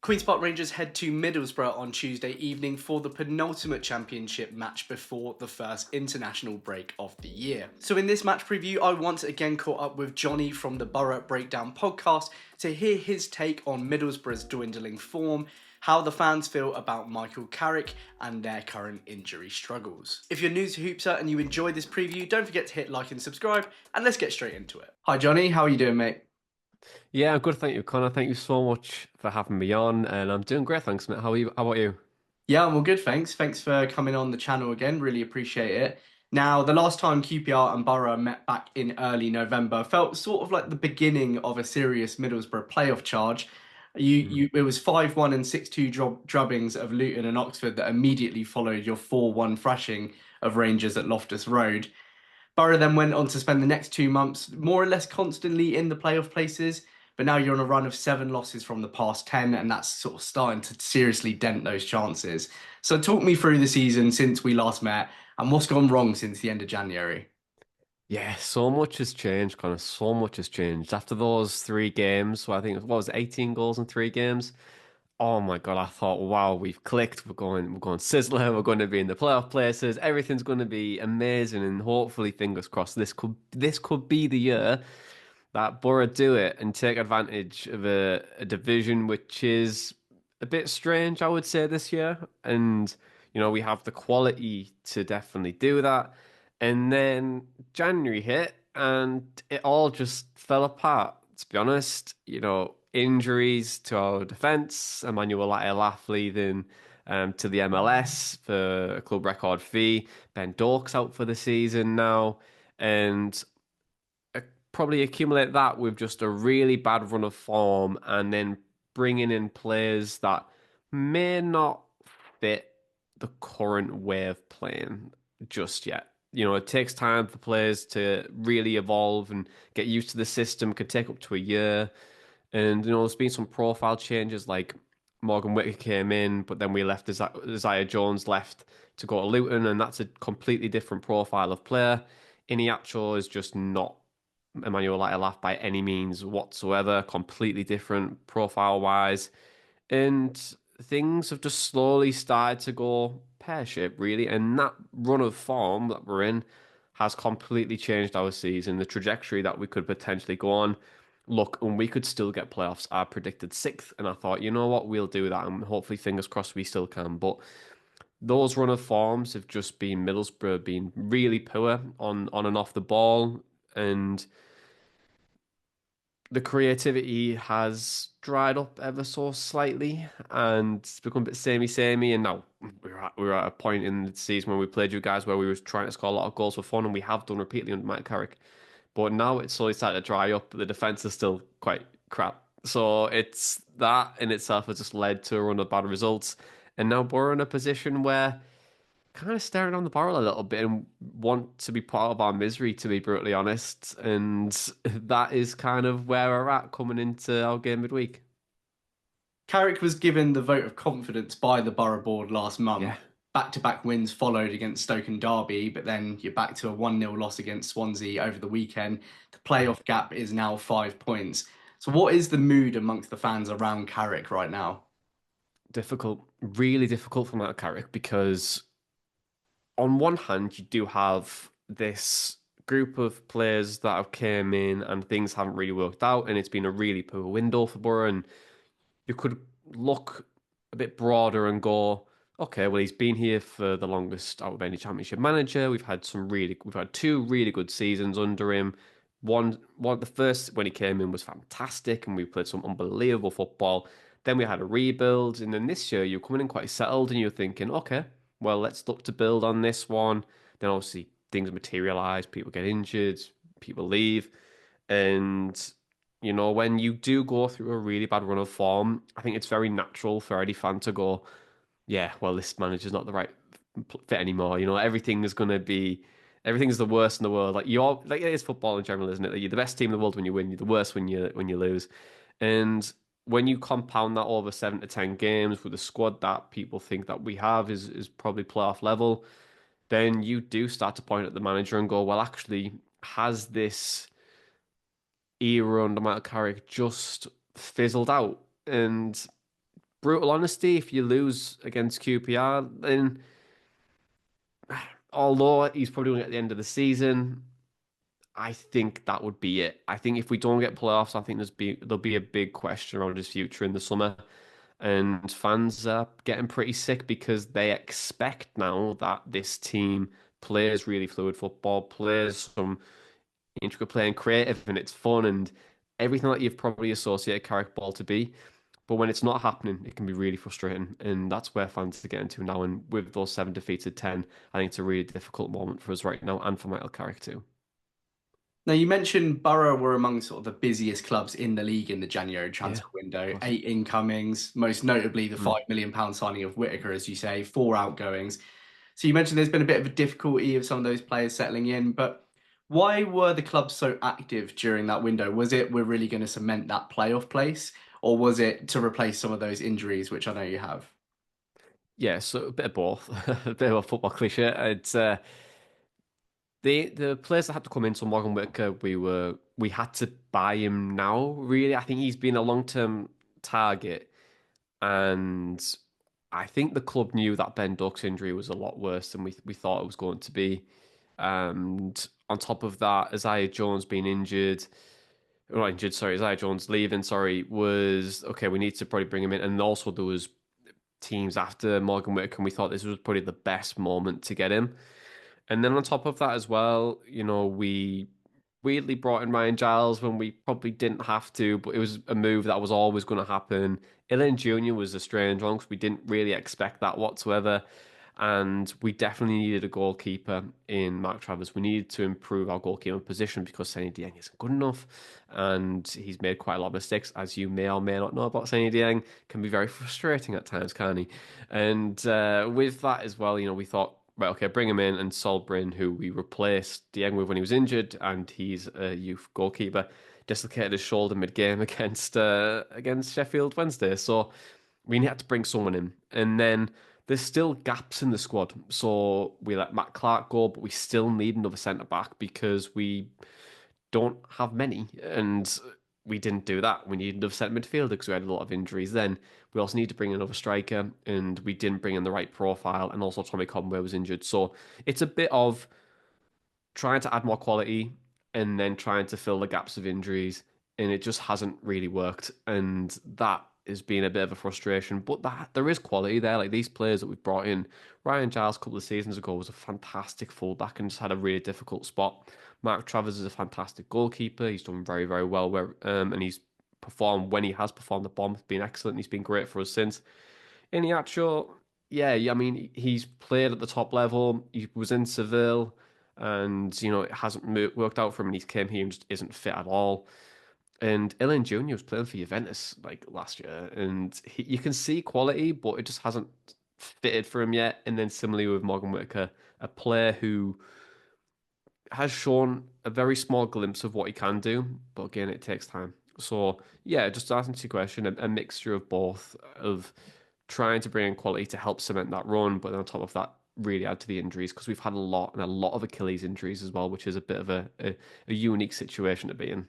Queen's Park Rangers head to Middlesbrough on Tuesday evening for the penultimate championship match before the first international break of the year. So in this match preview, I once again caught up with Jonny from the Boro Breakdown podcast to hear his take on Middlesbrough's dwindling form, how the fans feel about Michael Carrick and their current injury struggles. If you're new to Hoopsa and you enjoyed this preview, don't forget to hit like and subscribe, and let's get straight into it. Hi Jonny, how are you doing, mate? Yeah, I'm good. Thank you, Connor. Thank you so much for having me on. And I'm doing great. Thanks, mate. How are you? How about you? Yeah, I'm all good, thanks. Thanks for coming on the channel again. Really appreciate it. Now, the last time QPR and Boro met back in early November felt sort of like the beginning of a serious Middlesbrough playoff charge. It was 5-1 and 6-2 drubbings of Luton and Oxford that immediately followed your 4-1 thrashing of Rangers at Loftus Road. Borough then went on to spend the next 2 months more or less constantly in the playoff places, but now you're on a run of 7 losses from the past 10, and that's sort of starting to seriously dent those chances. So talk me through the season since we last met and what's gone wrong since the end of January. Yeah, so much has changed, Connor. So much has changed after those three games. So I think what was it, 18 goals in three games. Oh my God, I thought, wow, we've clicked. We're going sizzler. We're going to be in the playoff places. Everything's going to be amazing, and hopefully, fingers crossed, this could be the year that Borough do it and take advantage of a division which is a bit strange, I would say, this year. And, we have the quality to definitely do that. And then January hit and it all just fell apart, to be honest. Injuries to our defence, Emmanuel Latte leaving to the MLS for a club record fee. Ben Dork's out for the season now. And probably accumulate that with just a really bad run of form and then bringing in players that may not fit the current way of playing just yet. It takes time for players to really evolve and get used to the system. It could take up to a year. And, there's been some profile changes like Morgan Whittaker came in, but then we left Isaiah Jones left to go to Luton, and that's a completely different profile of player. Iniacho is just not Emmanuel Latte by any means whatsoever, completely different profile wise. And things have just slowly started to go pear-shaped, really. And that run of form that we're in has completely changed our season, the trajectory that we could potentially go on. Look, and we could still get playoffs. I predicted sixth, and I thought, you know what, we'll do that, and hopefully, fingers crossed, we still can. But those run of forms have just been Middlesbrough being really poor on and off the ball, and the creativity has dried up ever so slightly and it's become a bit samey. And now we're at a point in the season when we played you guys where we were trying to score a lot of goals for fun, and we have done repeatedly under Mike Carrick. But now it's slowly started to dry up. The defense is still quite crap. So it's that in itself has just led to a run of bad results. And now we're in a position where kind of staring on the barrel a little bit and want to be part of our misery, to be brutally honest. And that is kind of where we're at coming into our game midweek. Carrick was given the vote of confidence by the Borough Board last month. Yeah. Back-to-back wins followed against Stoke and Derby, but then you're back to a 1-0 loss against Swansea over the weekend. The playoff gap is now 5 points. So what is the mood amongst the fans around Carrick right now? Difficult, really difficult for Matt Carrick because on one hand, you do have this group of players that have came in and things haven't really worked out, and it's been a really poor window for Borough. And you could look a bit broader and go, okay, well, he's been here for the longest out of any championship manager. We've had two really good seasons under him. The first when he came in was fantastic, and we played some unbelievable football. Then we had a rebuild, and then this year you're coming in quite settled, and you're thinking, okay, well, let's look to build on this one. Then obviously things materialize, people get injured, people leave, and when you do go through a really bad run of form, I think it's very natural for any fan to go, yeah, well, this manager's not the right fit anymore. Everything's the worst in the world. Like you're like it is football in general, isn't it? Like, you're the best team in the world when you win. You're the worst when you lose. And when you compound that over 7 to 10 games with the squad that people think that we have is probably playoff level, then you do start to point at the manager and go, well, actually, has this era under Michael Carrick just fizzled out? And brutal honesty, if you lose against QPR, then although he's probably going to get the end of the season, I think that would be it. I think if we don't get playoffs, I think there'll be a big question around his future in the summer. And fans are getting pretty sick because they expect now that this team plays really fluid football, plays some intricate play and creative, and it's fun and everything that you've probably associated Carrick ball to be. But when it's not happening, it can be really frustrating, and that's where fans are getting to now. And with those 7 defeated 10, I think it's a really difficult moment for us right now, and for Michael Carrick too. Now, you mentioned Boro were among sort of the busiest clubs in the league in the January Yeah, transfer of window. course. 8 incomings, most notably the Mm. £5 million signing of Whittaker, as you say, 4 outgoings. So you mentioned there's been a bit of a difficulty of some of those players settling in, but why were the clubs so active during that window? Was it we're really going to cement that playoff place, or was it to replace some of those injuries, which I know you have? Yeah, so a bit of both, a bit of a football cliche. It's the players that had to come in, so Morgan Whitaker, we had to buy him now. Really, I think he's been a long-term target, and I think the club knew that Ben Duck's injury was a lot worse than we thought it was going to be. And on top of that, Isaiah Jones being injured, not injured, sorry, Isaiah Jones leaving, sorry, was okay. We need to probably bring him in, and also there was teams after Morgan Whitaker, and we thought this was probably the best moment to get him. And then on top of that as well, we weirdly brought in Ryan Giles when we probably didn't have to, but it was a move that was always going to happen. Ilan Jr. was a strange one because we didn't really expect that whatsoever. And we definitely needed a goalkeeper in Mark Travers. We needed to improve our goalkeeper position because Senny Dieng isn't good enough. And he's made quite a lot of mistakes, as you may or may not know about Senny Dieng. Can be very frustrating at times, can he? And with that as well, we thought, right, okay, bring him in. And Solbrin, who we replaced Dieng with when he was injured, and he's a youth goalkeeper, dislocated his shoulder mid-game against Sheffield Wednesday. So we had to bring someone in. And then there's still gaps in the squad. So we let Matt Clark go, but we still need another centre back because we don't have many. And we didn't do that. We needed another centre midfielder because we had a lot of injuries then. We also need to bring in another striker, and we didn't bring in the right profile. And also, Tommy Conway was injured. So it's a bit of trying to add more quality and then trying to fill the gaps of injuries, and it just hasn't really worked. And that has been a bit of a frustration. But there is quality there. Like these players that we've brought in, Ryan Giles a couple of seasons ago was a fantastic fullback and just had a really difficult spot. Mark Travers is a fantastic goalkeeper. He's done very, very well and he's performed when he has performed. The bomb has been excellent. He's been great for us since. Iheanacho, yeah, I mean, he's played at the top level. He was in Seville, and it hasn't worked out for him. And he's came here and just isn't fit at all. And Ilan Jr. was playing for Juventus like last year, and you can see quality, but it just hasn't fitted for him yet. And then similarly with Morgan Whitaker, a player who has shown a very small glimpse of what he can do, but again, it takes time. So yeah, just to answer your question, a mixture of both of trying to bring in quality to help cement that run, but then on top of that, really add to the injuries because we've had a lot of Achilles injuries as well, which is a bit of a unique situation to be in.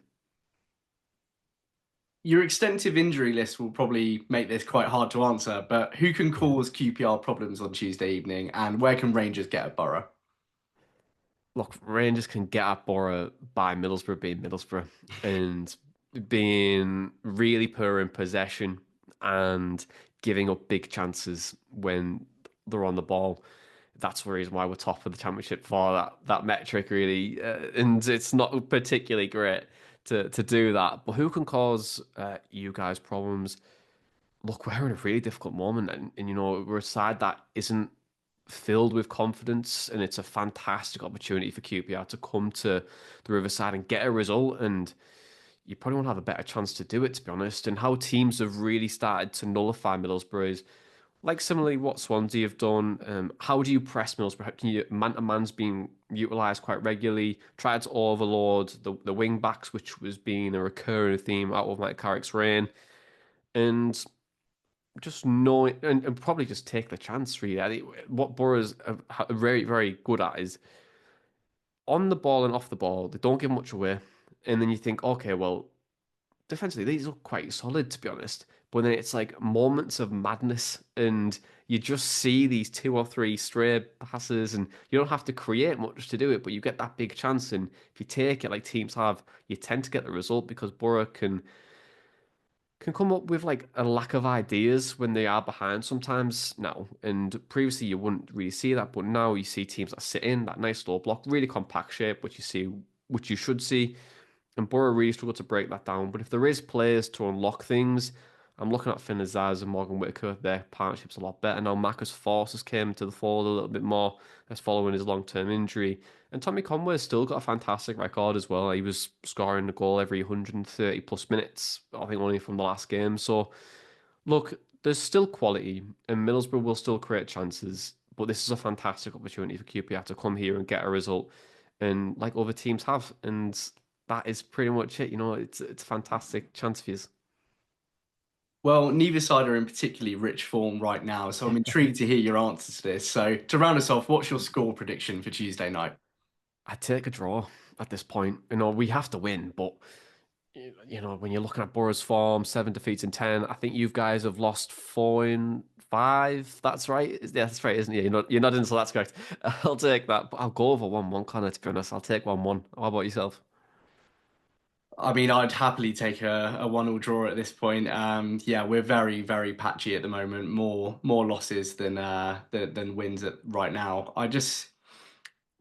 Your extensive injury list will probably make this quite hard to answer, but who can Yeah. cause QPR problems on Tuesday evening, and where can Rangers get at Borough? Look, Rangers can get at Boro by Middlesbrough being Middlesbrough and being really poor in possession and giving up big chances when they're on the ball. That's the reason why we're top of the championship for that metric, really. And it's not particularly great to do that. But who can cause you guys problems? Look, we're in a really difficult moment, and we're a side that isn't filled with confidence, and it's a fantastic opportunity for QPR to come to the Riverside and get a result. And you probably won't have a better chance to do it, to be honest. And how teams have really started to nullify Middlesbrough is like similarly what Swansea have done. How do you press Middlesbrough? Can you man to man's being utilised quite regularly? Tried to overload the wing backs, which was being a recurring theme out of Mike Carrick's reign. And just knowing and probably just take the chance really. I think what Borough's are very, very good at is on the ball and off the ball, they don't give much away. And then you think, okay, well, defensively, these look quite solid, to be honest. but then it's like moments of madness, and you just see these two or three stray passes, and you don't have to create much to do it, but you get that big chance, and if you take it like teams have, you tend to get the result because Boro can come up with like a lack of ideas when they are behind sometimes now. And previously you wouldn't really see that, but now you see teams that sit in that nice low block, really compact shape, which you should see. And Borough really struggle to break that down. But if there is players to unlock things, I'm looking at Finn Azaz and Morgan Whitaker. Their partnership's a lot better now. Marcus Force has came to the fold a little bit more as following his long-term injury. And Tommy Conway's still got a fantastic record as well. He was scoring a goal every 130 plus minutes, I think only from the last game. So look, there's still quality, and Middlesbrough will still create chances. But this is a fantastic opportunity for QPR to come here and get a result, and like other teams have. And that is pretty much it. It's a fantastic chance for you. Well, neither side are in particularly rich form right now, so I'm intrigued to hear your answer to this. So, to round us off, what's your score prediction for Tuesday night? I take a draw at this point. We have to win, but when you're looking at Borough's form, 7 defeats in 10, I think you guys have lost 4 in 5. That's right. Yeah, that's right, isn't it? You're not in, so that's correct. I'll take that, but I'll go over 1-1, Connor, to be honest. I'll take 1-1. How about yourself? I mean, I'd happily take a 1-1 draw at this point. Yeah, we're very, very patchy at the moment. More losses than wins right now.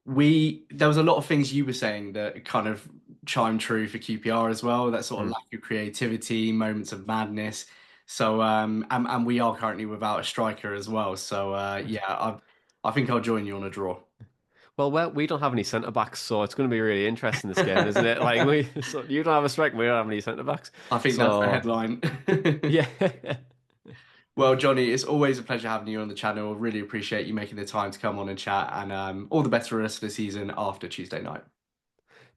There was a lot of things you were saying that kind of chime true for QPR as well. That sort of Hmm. lack of creativity, moments of madness. So and we are currently without a striker as well. So yeah, I think I'll join you on a draw. Well, we don't have any centre backs, so it's going to be really interesting this game, isn't it? Like so you don't have a strike, we don't have any centre backs. I think that's the So headline. yeah. Well, Johnny, it's always a pleasure having you on the channel. Really appreciate you making the time to come on and chat, and all the best for the rest of the season after Tuesday night.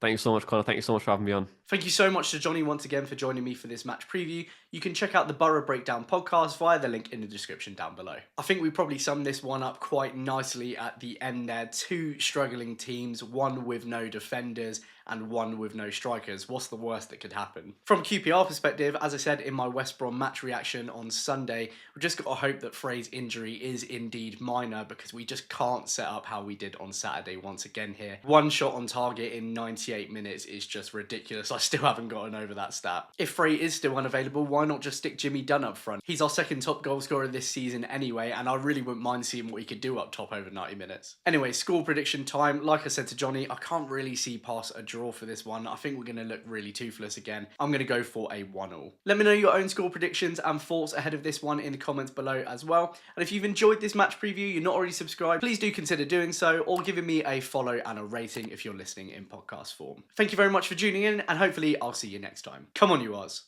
Thank you so much, Connor. Thank you so much for having me on. Thank you so much to Johnny once again for joining me for this match preview. You can check out the Borough Breakdown podcast via the link in the description down below. I think we probably summed this one up quite nicely at the end there. Two struggling teams, one with no defenders and one with no strikers. What's the worst that could happen? From QPR perspective, as I said in my West Brom match reaction on Sunday, we've just got to hope that Frey's injury is indeed minor, because we just can't set up how we did on Saturday once again here. One shot on target in 98 minutes is just ridiculous. I still haven't gotten over that stat. If Frey is still unavailable, why not just stick Jimmy Dunn up front? He's our second top goal scorer this season anyway, and I really wouldn't mind seeing what he could do up top over 90 minutes. Anyway, score prediction time. Like I said to Johnny, I can't really see past a draw for this one. I think we're going to look really toothless again. I'm going to go for a 1-1. Let me know your own score predictions and thoughts ahead of this one in the comments below as well. And if you've enjoyed this match preview, you're not already subscribed, please do consider doing so, or giving me a follow and a rating if you're listening in podcast form. Thank you very much for tuning in, and hopefully I'll see you next time. Come on, you Oz.